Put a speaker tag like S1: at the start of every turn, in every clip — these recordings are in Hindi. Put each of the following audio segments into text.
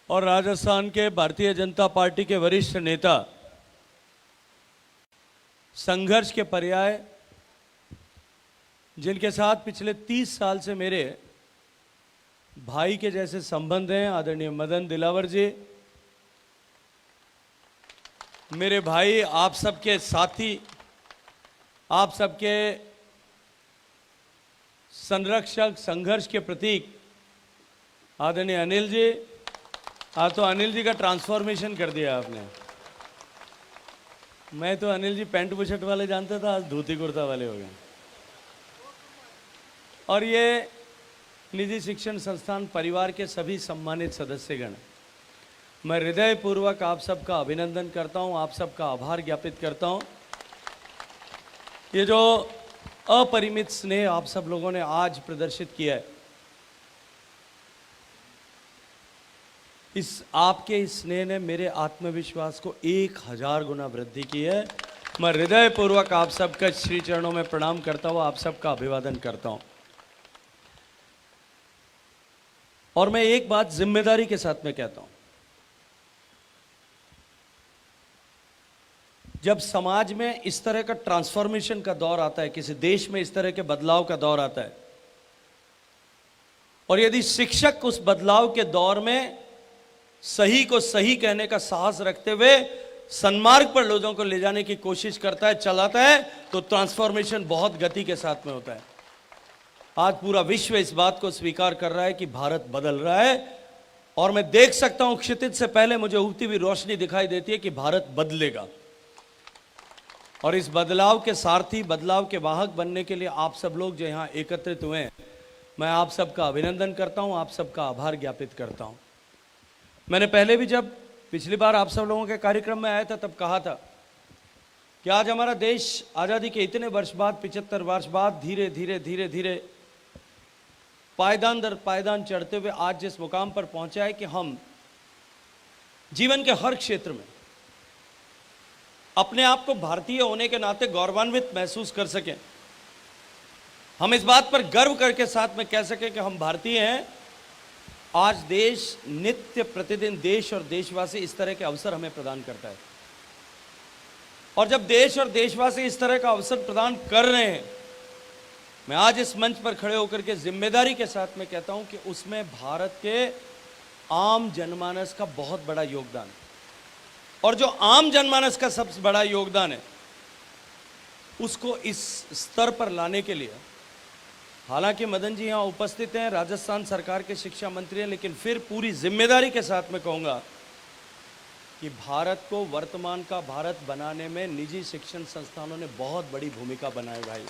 S1: और राजस्थान के भारतीय जनता पार्टी के वरिष्ठ नेता, संघर्ष के पर्याय, जिनके साथ पिछले 30 साल से मेरे भाई के जैसे संबंध हैं, आदरणीय मदन दिलावर जी, मेरे भाई, आप सबके साथी, आप सबके संरक्षक, संघर्ष के प्रतीक आदरणीय अनिल जी। आज तो अनिल जी का ट्रांसफॉर्मेशन कर दिया आपने। मैं तो अनिल जी पैंट बुशर्ट वाले जानता था, आज धोती कुर्ता वाले हो गए। और ये निजी शिक्षण संस्थान परिवार के सभी सम्मानित सदस्यगण, मैं हृदयपूर्वक आप सबका अभिनंदन करता हूं, आप सबका आभार ज्ञापित करता हूं। ये जो अपरिमित स्नेह आप सब लोगों ने आज प्रदर्शित किया है, इस आपके इस स्नेह ने मेरे आत्मविश्वास को 1000 गुना वृद्धि की है। मैं हृदयपूर्वक आप सबका श्री चरणों में प्रणाम करता हूं, आप सबका अभिवादन करता हूं। और मैं एक बात जिम्मेदारी के साथ में कहता हूं, जब समाज में इस तरह का ट्रांसफॉर्मेशन का दौर आता है, किसी देश में इस तरह के बदलाव का दौर आता है, और यदि शिक्षक उस बदलाव के दौर में सही को सही कहने का साहस रखते हुए सन्मार्ग पर लोगों को ले जाने की कोशिश करता है, चलाता है, तो ट्रांसफॉर्मेशन बहुत गति के साथ में होता है। आज पूरा विश्व इस बात को स्वीकार कर रहा है कि भारत बदल रहा है, और मैं देख सकता हूं क्षितिज से पहले मुझे उगती हुई रोशनी दिखाई देती है कि भारत बदलेगा। और इस बदलाव के सारथी, बदलाव के वाहक बनने के लिए आप सब लोग जो यहां एकत्रित हुए हैं, मैं आप सबका अभिनंदन करता हूं, आप सबका आभार ज्ञापित करता हूं। मैंने पहले भी जब पिछली बार आप सब लोगों के कार्यक्रम में आया था तब कहा था कि आज हमारा देश आज़ादी के इतने वर्ष बाद, 75 वर्ष बाद, धीरे धीरे धीरे धीरे पायदान दर पायदान चढ़ते हुए आज जिस मुकाम पर पहुंचा है कि हम जीवन के हर क्षेत्र में अपने आप को भारतीय होने के नाते गौरवान्वित महसूस कर सकें। हम इस बात पर गर्व करके साथ में कह सकें कि हम भारतीय हैं। आज देश नित्य प्रतिदिन, देश और देशवासी इस तरह के अवसर हमें प्रदान करता है, और जब देश और देशवासी इस तरह का अवसर प्रदान कर रहे हैं, मैं आज इस मंच पर खड़े होकर के जिम्मेदारी के साथ में कहता हूं कि उसमें भारत के आम जनमानस का बहुत बड़ा योगदान है। और जो आम जनमानस का सबसे बड़ा योगदान है, उसको इस स्तर पर लाने के लिए, हालांकि मदन जी यहां उपस्थित हैं, राजस्थान सरकार के शिक्षा मंत्री हैं, लेकिन फिर पूरी जिम्मेदारी के साथ में कहूंगा कि भारत को वर्तमान का भारत बनाने में निजी शिक्षण संस्थानों ने बहुत बड़ी भूमिका बनाई भाई।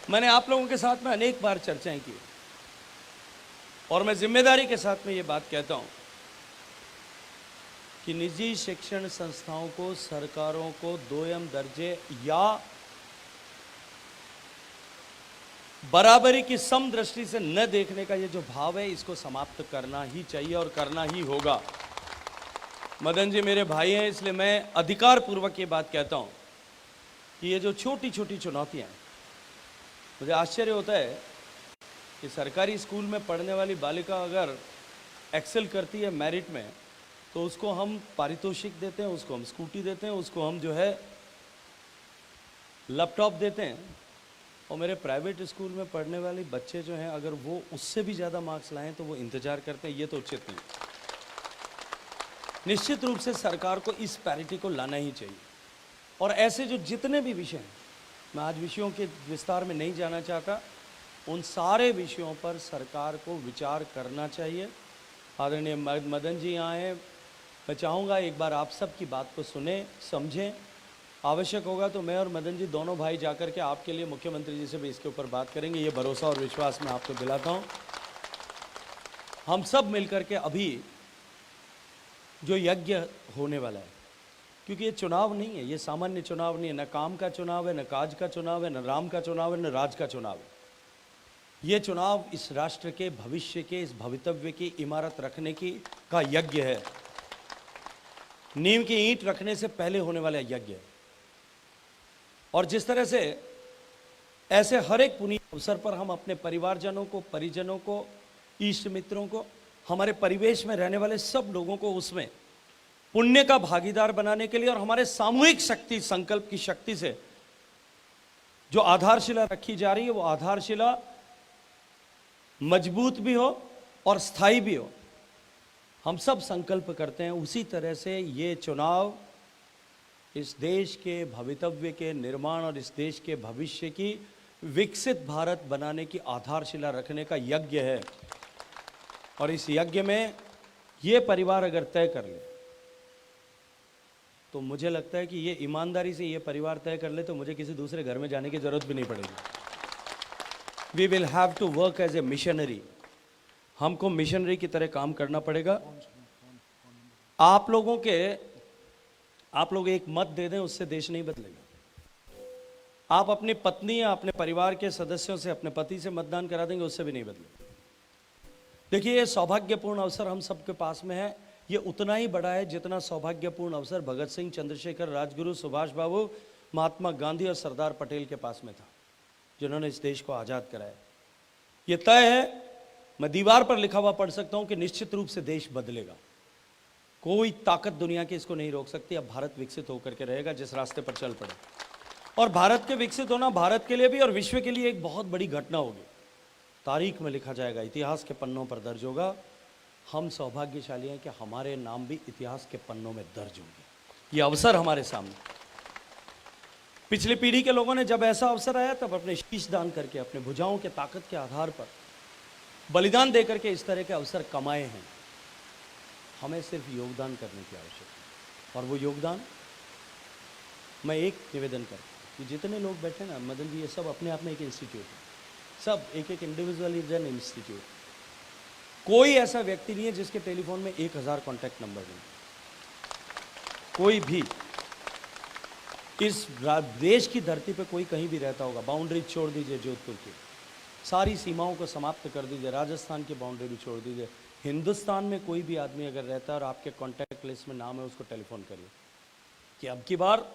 S1: मैंने आप लोगों के साथ में अनेक बार चर्चाएं की, और मैं जिम्मेदारी के साथ में ये बात कहता हूं कि निजी शिक्षण संस्थाओं को, सरकारों को दोयम दर्जे या बराबरी की सम दृष्टि से न देखने का ये जो भाव है, इसको समाप्त करना ही चाहिए और करना ही होगा। मदन जी मेरे भाई हैं, इसलिए मैं अधिकार पूर्वक ये बात कहता हूं कि ये जो छोटी छोटी चुनौतियां हैं, मुझे आश्चर्य होता है कि सरकारी स्कूल में पढ़ने वाली बालिका अगर एक्सेल करती है मेरिट में, तो उसको हम पारितोषिक देते हैं, उसको हम स्कूटी देते हैं, उसको हम जो है लैपटॉप देते हैं। और मेरे प्राइवेट स्कूल में पढ़ने वाले बच्चे जो हैं, अगर वो उससे भी ज़्यादा मार्क्स लाएं तो वो इंतजार करते हैं। ये तो उचित नहीं। निश्चित रूप से सरकार को इस पैरिटी को लाना ही चाहिए। और ऐसे जो जितने भी विषय हैं, मैं आज विषयों के विस्तार में नहीं जाना चाहता, उन सारे विषयों पर सरकार को विचार करना चाहिए। आदरणीय मदन जी यहाँ हैं, मैं चाहूँगा एक बार आप सब की बात को सुने, समझें। आवश्यक होगा तो मैं और मदन जी दोनों भाई जाकर के आपके लिए मुख्यमंत्री जी से भी इसके ऊपर बात करेंगे। ये भरोसा और विश्वास मैं आपको दिलाता हूँ। हम सब मिलकर के अभी जो यज्ञ होने वाला है, क्योंकि ये चुनाव नहीं है, ये सामान्य चुनाव नहीं है, न काम का चुनाव है, न काज का चुनाव है, न राम का चुनाव है, न राज का चुनाव है। ये चुनाव इस राष्ट्र के भविष्य के, इस भवितव्य की इमारत रखने की का यज्ञ है। नींव की ईंट रखने से पहले होने वाला यज्ञ है। और जिस तरह से ऐसे हर एक पुनीत अवसर पर हम अपने परिवारजनों को, परिजनों को इष्ट मित्रों को, हमारे परिवेश में रहने वाले सब लोगों को उसमें पुण्य का भागीदार बनाने के लिए और हमारे सामूहिक शक्ति, संकल्प की शक्ति से जो आधारशिला रखी जा रही है वो आधारशिला मजबूत भी हो और स्थायी भी हो। हम सब संकल्प करते हैं उसी तरह से ये चुनाव इस देश के भवितव्य के निर्माण और इस देश के भविष्य की विकसित भारत बनाने की आधारशिला रखने का यज्ञ है। और इस यज्ञ में ये परिवार अगर तय कर ले तो मुझे लगता है कि ये ईमानदारी से ये परिवार तय कर ले तो मुझे किसी दूसरे घर में जाने की जरूरत भी नहीं पड़ेगी। We will have to work as a missionary. हमको मिशनरी की तरह काम करना पड़ेगा। आप लोग एक मत दे दें उससे देश नहीं बदलेगा। आप अपनी पत्नी या अपने परिवार के सदस्यों से, अपने पति से मतदान करा देंगे उससे भी नहीं बदलेगा। देखिए, ये सौभाग्यपूर्ण अवसर हम सबके पास में है। ये उतना ही बड़ा है जितना सौभाग्यपूर्ण अवसर भगत सिंह, चंद्रशेखर, राजगुरु, सुभाष बाबू, महात्मा गांधी और सरदार पटेल के पास में था, जिन्होंने इस देश को आज़ाद कराया। ये तय है, मैं दीवार पर लिखा हुआ पढ़ सकता हूं कि निश्चित रूप से देश बदलेगा। कोई ताकत दुनिया की इसको नहीं रोक सकती। अब भारत विकसित होकर के रहेगा जिस रास्ते पर चल पड़े। और भारत के विकसित होना भारत के लिए भी और विश्व के लिए एक बहुत बड़ी घटना होगी। तारीख में लिखा जाएगा, इतिहास के पन्नों पर दर्ज होगा। हम सौभाग्यशाली हैं कि हमारे नाम भी इतिहास के पन्नों में दर्ज होंगे। ये अवसर हमारे सामने। पिछली पीढ़ी के लोगों ने जब ऐसा अवसर आया तब अपने शीश दान करके, अपने भुजाओं के ताकत के आधार पर बलिदान देकर के इस तरह के अवसर कमाए हैं। हमें सिर्फ योगदान करने की आवश्यकता है। और वो योगदान, मैं एक निवेदन करता हूँ कि जितने लोग बैठे ना मदन जी, ये सब अपने आप में एक इंस्टीट्यूट है। सब एक एक इंडिविजुअल इज एन इंस्टीट्यूट। कोई ऐसा व्यक्ति नहीं है जिसके टेलीफोन में 1000 कॉन्टैक्ट नंबर नहीं। कोई भी इस देश की धरती पे कोई कहीं भी रहता होगा, बाउंड्री छोड़ दीजिए जोधपुर की, सारी सीमाओं को समाप्त कर दीजिए, राजस्थान की बाउंड्री भी छोड़ दीजिए, हिंदुस्तान में कोई भी आदमी अगर रहता है और आपके कॉन्टैक्ट लिस्ट में नाम है, उसको टेलीफोन करिए कि अब की बार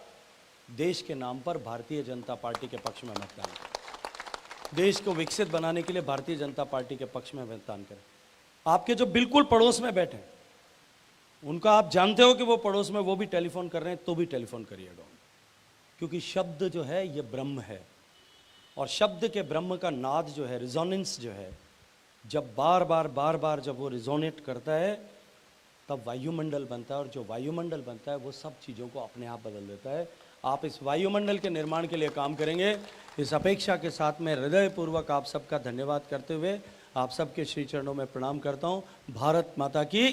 S1: देश के नाम पर भारतीय जनता पार्टी के पक्ष में मतदान करें। देश को विकसित बनाने के लिए भारतीय जनता पार्टी के पक्ष में मतदान करें। आपके जो बिल्कुल पड़ोस में बैठे हैं, उनका आप जानते हो कि वो पड़ोस में वो भी टेलीफोन कर रहे हैं, तो भी टेलीफोन करिएगा। क्योंकि शब्द जो है ये ब्रह्म है, और शब्द के ब्रह्म का नाद जो है, रिजोनेंस जो है, जब बार बार जब वो रिजोनेट करता है तब वायुमंडल बनता है, और जो वायुमंडल बनता है वो सब चीज़ों को अपने आप बदल देता है। आप इस वायुमंडल के निर्माण के लिए काम करेंगे, इस अपेक्षा के साथ मैं हृदयपूर्वक आप सबका धन्यवाद करते हुए आप सबके श्री चरणों में प्रणाम करता हूँ। भारत माता की।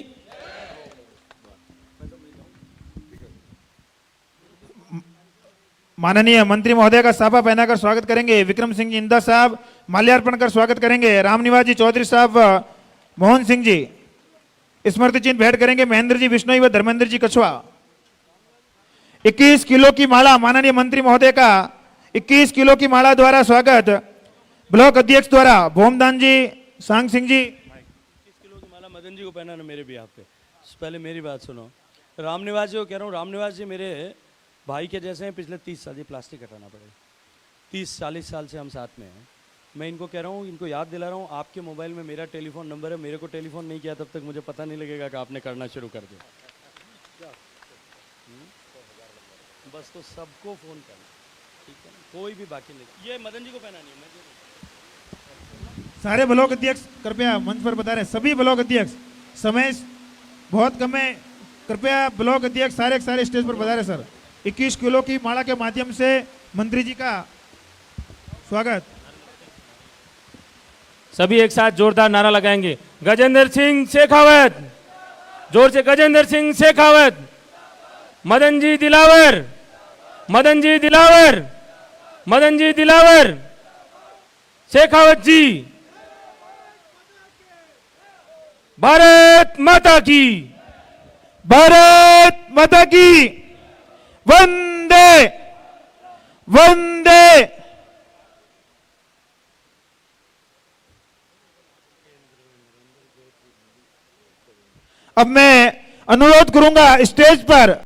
S2: माननीय मंत्री महोदय का साफा पहनाकर स्वागत करेंगे विक्रम सिंह जी इंदा साहब। माल्यार्पण कर स्वागत करेंगे रामनिवास जी चौधरी साहब, मोहन सिंह जी। स्मृति चिन्ह भेंट करेंगे महेंद्र जी बिश्नोई व धर्मेंद्र जी कछुआ। 21 किलो की माला माननीय मंत्री महोदय का 21 किलो की माला द्वारा स्वागत ब्लॉक अध्यक्ष द्वारा भोमदान जी, सांग सिंह जी।
S1: 21 किलो की माला मदन जी को पहनाना मेरे भी यहाँ पे। पहले मेरी बात सुनो, रामनिवास जी को कह रहा हूँ, रामनिवास जी मेरे भाई के जैसे हैं। पिछले 30 साल ये प्लास्टिक हटाना पड़ेगा, 30-40 साल से हम साथ में हैं। मैं इनको कह रहा हूँ, इनको याद दिला रहा हूँ, आपके मोबाइल में मेरा टेलीफोन नंबर है। मेरे को टेलीफोन नहीं किया तब तक मुझे पता नहीं लगेगा कि आपने करना शुरू कर दिया। बस तो सबको फ़ोन करना, ठीक है ना, कोई भी बाकी नहीं। ये मदन जी को पहनानी है। मैं
S2: सारे ब्लॉक अध्यक्ष कृपया मंच पर बता रहे, सभी ब्लॉक अध्यक्ष, समय बहुत कम है, कृपया ब्लॉक अध्यक्ष सारे स्टेज पर बता रहे सर। 21 किलो की माला के माध्यम से मंत्री जी का स्वागत।
S3: सभी एक साथ जोरदार नारा लगाएंगे, गजेंद्र सिंह शेखावत। जोर से, गजेंद्र सिंह शेखावत। मदन जी दिलावर, मदन जी दिलावर, मदन जी दिलावर, शेखावत जी। भारत माता की,
S2: भारत माता की। वंदे वंदे। अब मैं अनुरोध करूंगा स्टेज पर